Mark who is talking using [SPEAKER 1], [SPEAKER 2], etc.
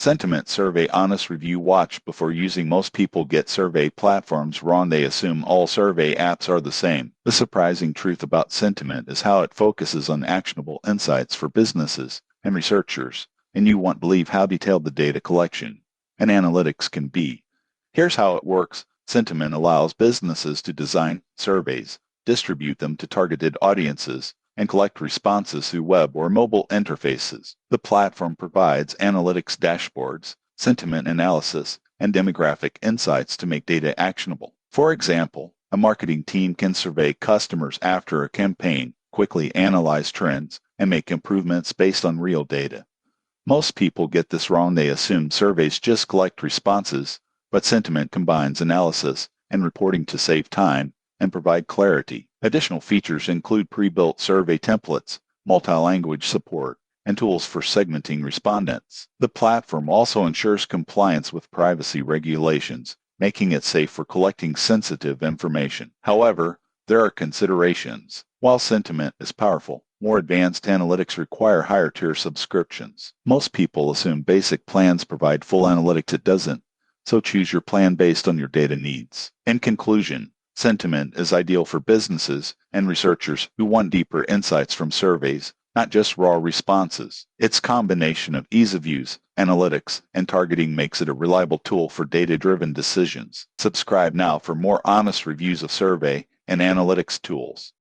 [SPEAKER 1] Sentiment Survey Honest Review Watch before using. Most people get survey platforms wrong. They assume all survey apps are the same. The surprising truth about Sentiment is how it focuses on actionable insights for businesses and researchers, and you won't believe how detailed the data collection and analytics can be. Here's how it works. Sentiment allows businesses to design surveys, distribute them to targeted audiences, and collect responses through web or mobile interfaces. The platform provides analytics dashboards, sentiment analysis, and demographic insights to make data actionable. For example, a marketing team can survey customers after a campaign, quickly analyze trends, and make improvements based on real data. Most people get this wrong. They assume surveys just collect responses, but Sentiment combines analysis and reporting to save time and provide clarity. Additional features include pre-built survey templates, multi-language support, and tools for segmenting respondents. The platform also ensures compliance with privacy regulations, making it safe for collecting sensitive information. However, there are considerations. While Sentiment is powerful, more advanced analytics require higher-tier subscriptions. Most people assume basic plans provide full analytics. It doesn't, so choose your plan based on your data needs. In conclusion, Sentiment is ideal for businesses and researchers who want deeper insights from surveys, not just raw responses. Its combination of ease of use, analytics, and targeting makes it a reliable tool for data-driven decisions. Subscribe now for more honest reviews of survey and analytics tools.